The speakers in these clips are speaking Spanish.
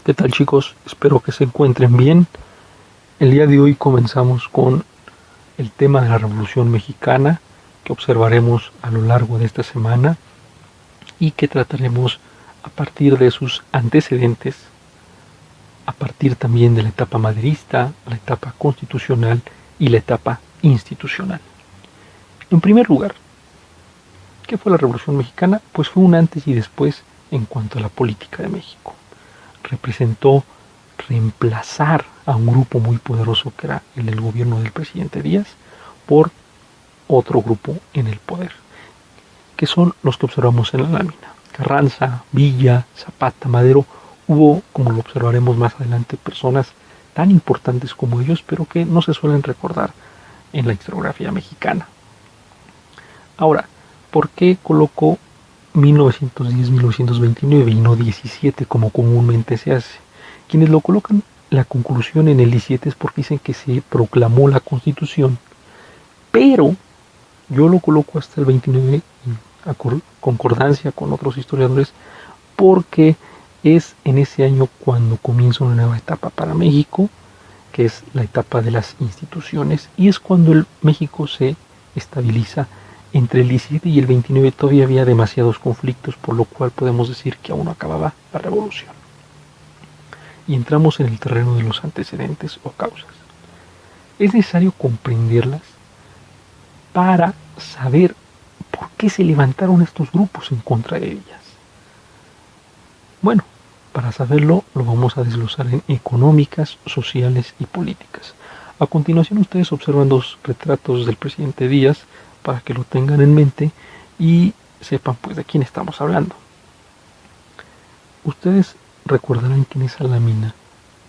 ¿Qué tal, chicos? Espero que se encuentren bien. El día de hoy comenzamos con el tema de la Revolución Mexicana que observaremos a lo largo de esta semana y que trataremos a partir de sus antecedentes, a partir también de la etapa maderista, la etapa constitucional y la etapa institucional. En primer lugar, ¿qué fue la Revolución Mexicana? Pues fue un antes y después en cuanto a la política de México. Representó reemplazar a un grupo muy poderoso que era el del gobierno del presidente Díaz por otro grupo en el poder, que son los que observamos en la lámina. Carranza, Villa, Zapata, Madero. Hubo, como lo observaremos más adelante, personas tan importantes como ellos, pero que no se suelen recordar en la historiografía mexicana. Ahora, ¿por qué coloco 1910-1929 y no 17 como comúnmente se hace? Quienes lo colocan la conclusión en el 17 es porque dicen que se proclamó la Constitución, pero yo lo coloco hasta el 29 en concordancia con otros historiadores porque es en ese año cuando comienza una nueva etapa para México, que es la etapa de las instituciones, y es cuando el México se estabiliza. Entre el 17 y el 29 todavía había demasiados conflictos, por lo cual podemos decir que aún no acababa la revolución. Y entramos en el terreno de los antecedentes o causas. Es necesario comprenderlas para saber por qué se levantaron estos grupos en contra de ellas. Bueno, para saberlo lo vamos a desglosar en económicas, sociales y políticas. A continuación ustedes observan dos retratos del presidente Díaz para que lo tengan en mente y sepan pues de quién estamos hablando. Ustedes recordarán que en esa lámina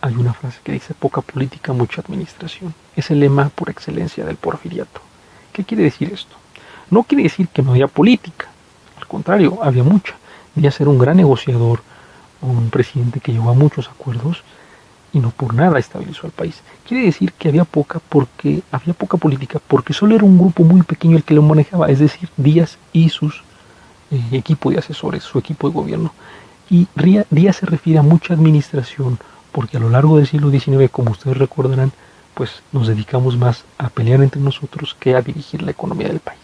hay una frase que dice poca política, mucha administración. Es el lema por excelencia del porfiriato. ¿Qué quiere decir esto? No quiere decir que no había política, al contrario, había mucha. Díaz era un gran negociador, un presidente que llegó a muchos acuerdos y no por nada estabilizó al país. Quiere decir que había poca política porque solo era un grupo muy pequeño el que lo manejaba, es decir, Díaz y sus equipo de asesores, su equipo de gobierno. Y Díaz se refiere a mucha administración porque a lo largo del siglo XIX, como ustedes recordarán, pues nos dedicamos más a pelear entre nosotros que a dirigir la economía del país.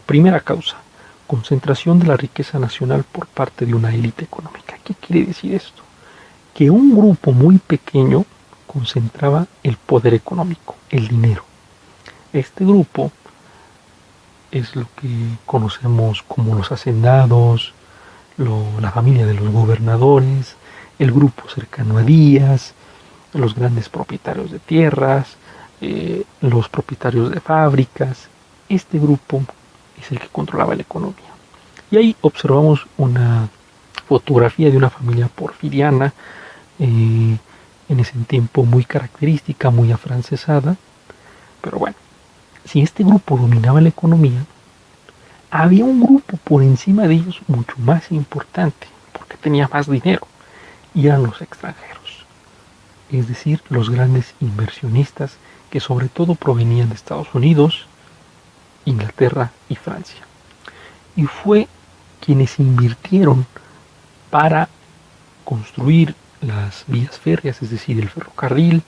Primera causa, concentración de la riqueza nacional por parte de una élite económica. ¿Qué quiere decir esto? Que un grupo muy pequeño concentraba el poder económico, el dinero. Este grupo es lo que conocemos como los hacendados, la familia de los gobernadores, el grupo cercano a Díaz, los grandes propietarios de tierras, los propietarios de fábricas. Este grupo es el que controlaba la economía. Y ahí observamos una fotografía de una familia porfiriana, en ese tiempo muy característica, muy afrancesada. Pero bueno, si este grupo dominaba la economía, había un grupo por encima de ellos mucho más importante, porque tenía más dinero, y eran los extranjeros, es decir, los grandes inversionistas que sobre todo provenían de Estados Unidos, Inglaterra y Francia. Y fue quienes invirtieron para construir las vías férreas, es decir, el ferrocarril,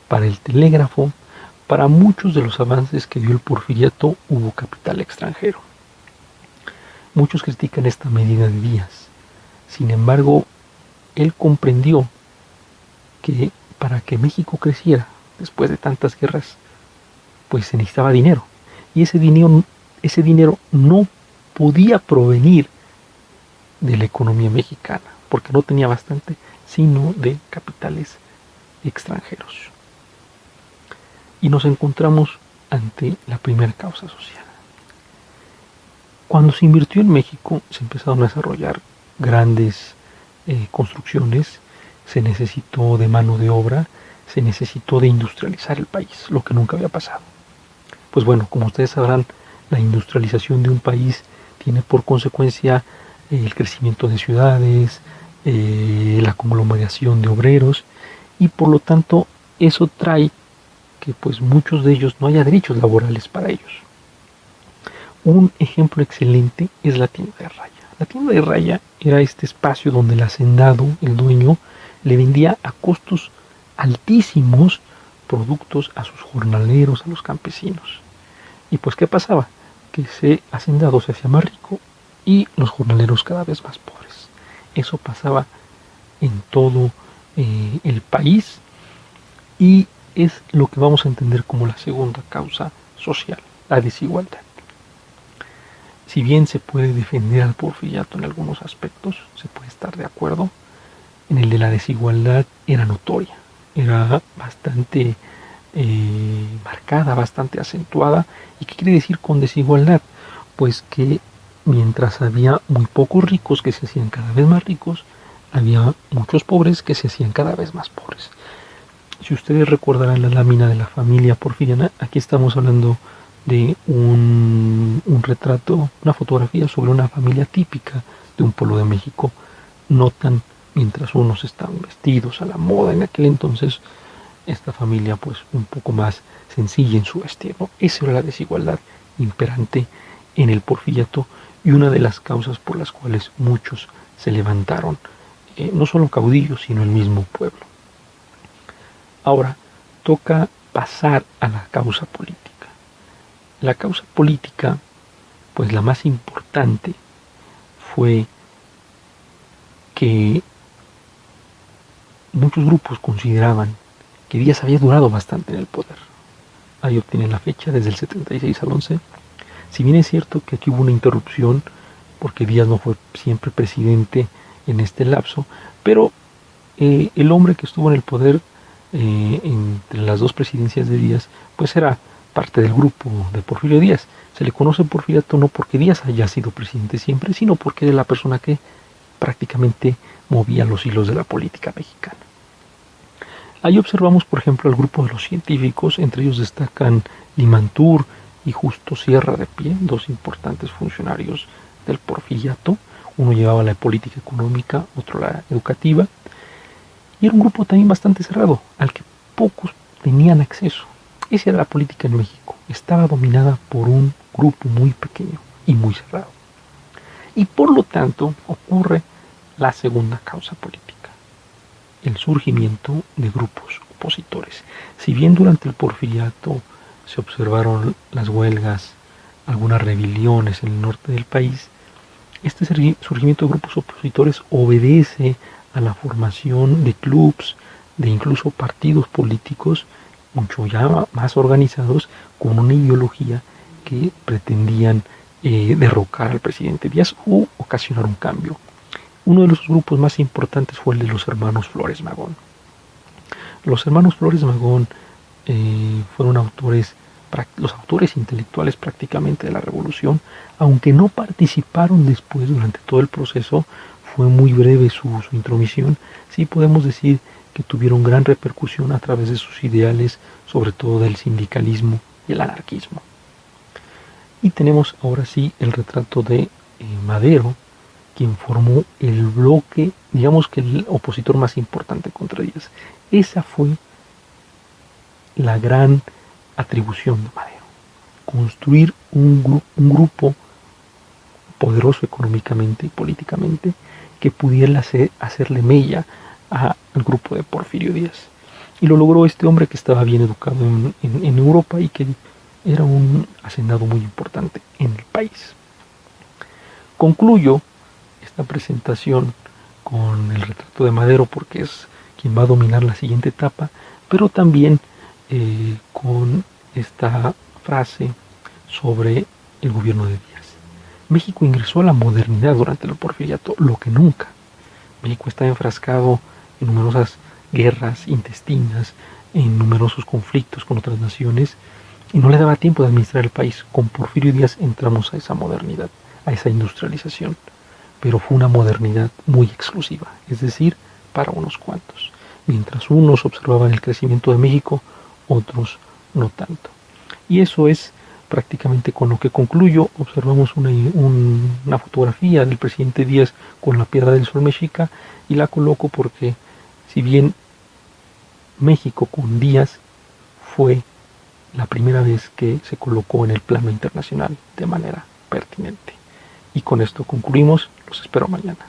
para el telégrafo. Para muchos de los avances que dio el porfiriato hubo capital extranjero. Muchos critican esta medida de Díaz. Sin embargo, él comprendió que para que México creciera después de tantas guerras, pues se necesitaba dinero. Y ese dinero no podía provenir de la economía mexicana, porque no tenía bastante, sino de capitales extranjeros. Y nos encontramos ante la primera causa social. Cuando se invirtió en México, se empezaron a desarrollar grandes construcciones, se necesitó de mano de obra, se necesitó de industrializar el país, lo que nunca había pasado. Pues bueno, como ustedes sabrán, la industrialización de un país tiene por consecuencia el crecimiento de ciudades, la conglomeración de obreros, y por lo tanto eso trae que pues muchos de ellos no haya derechos laborales para ellos. Un ejemplo excelente es la tienda de raya. La tienda de raya era este espacio donde el hacendado, el dueño, le vendía a costos altísimos productos a sus jornaleros, a los campesinos. Y pues, ¿qué pasaba? Que ese hacendado se hacía más rico y los jornaleros cada vez más pobres. Eso pasaba en todo el país y es lo que vamos a entender como la segunda causa social, la desigualdad. Si bien se puede defender al porfiriato en algunos aspectos, se puede estar de acuerdo, en el de la desigualdad era notoria, era bastante marcada, bastante acentuada. ¿Y qué quiere decir con desigualdad? Pues que mientras había muy pocos ricos que se hacían cada vez más ricos, había muchos pobres que se hacían cada vez más pobres. Si ustedes recordarán la lámina de la familia porfiriana, aquí estamos hablando de un retrato, una fotografía sobre una familia típica de un pueblo de México. Notan, mientras unos estaban vestidos a la moda en aquel entonces, esta familia pues un poco más sencilla en su vestir, ¿no? Esa era la desigualdad imperante en el porfiriato y una de las causas por las cuales muchos se levantaron, no solo caudillos, sino el mismo pueblo. Ahora, toca pasar a la causa política. La causa política, pues la más importante, fue que muchos grupos consideraban que Díaz había durado bastante en el poder. Ahí obtienen la fecha, desde el 76 al 11. Si bien es cierto que aquí hubo una interrupción, porque Díaz no fue siempre presidente en este lapso, pero el hombre que estuvo en el poder entre las dos presidencias de Díaz, pues era parte del grupo de Porfirio Díaz. Se le conoce porfiriato no porque Díaz haya sido presidente siempre, sino porque era la persona que prácticamente movía los hilos de la política mexicana. Ahí observamos, por ejemplo, al grupo de los científicos, entre ellos destacan Limantur y Justo Sierra de Pie, dos importantes funcionarios del porfiriato. Uno llevaba la política económica, otro la educativa, y era un grupo también bastante cerrado, al que pocos tenían acceso. Esa era la política en México, estaba dominada por un grupo muy pequeño y muy cerrado. Y por lo tanto ocurre la segunda causa política, el surgimiento de grupos opositores. Si bien durante el porfiriato se observaron las huelgas, algunas rebeliones en el norte del país, este surgimiento de grupos opositores obedece a la formación de clubs, de incluso partidos políticos mucho ya más organizados, con una ideología que pretendían derrocar al presidente Díaz u ocasionar un cambio. Uno de los grupos más importantes fue el de los hermanos Flores Magón. Los hermanos Flores Magón fueron los autores intelectuales prácticamente de la revolución, aunque no participaron después durante todo el proceso. Fue muy breve su intromisión. Sí podemos decir que tuvieron gran repercusión a través de sus ideales, sobre todo del sindicalismo y el anarquismo. Y tenemos ahora sí el retrato de Madero, quien formó el bloque, digamos que el opositor más importante contra Díaz. Esa fue la gran atribución de Madero, construir un grupo poderoso económicamente y políticamente que pudiera hacerle mella al grupo de Porfirio Díaz. Y lo logró este hombre que estaba bien educado en Europa y que era un hacendado muy importante en el país. Concluyo esta presentación con el retrato de Madero porque es quien va a dominar la siguiente etapa, pero también con esta frase sobre el gobierno de Díaz. México ingresó a la modernidad durante el porfiriato, lo que nunca. México está enfrascado en numerosas guerras intestinas, en numerosos conflictos con otras naciones, y no le daba tiempo de administrar el país. Con Porfirio Díaz entramos a esa modernidad, a esa industrialización, pero fue una modernidad muy exclusiva, es decir, para unos cuantos. Mientras unos observaban el crecimiento de México, otros no tanto. Y eso es prácticamente con lo que concluyo. Observamos una fotografía del presidente Díaz con la Piedra del Sol mexica y la coloco porque si bien México con Díaz fue la primera vez que se colocó en el plano internacional de manera pertinente. Y con esto concluimos. Los espero mañana.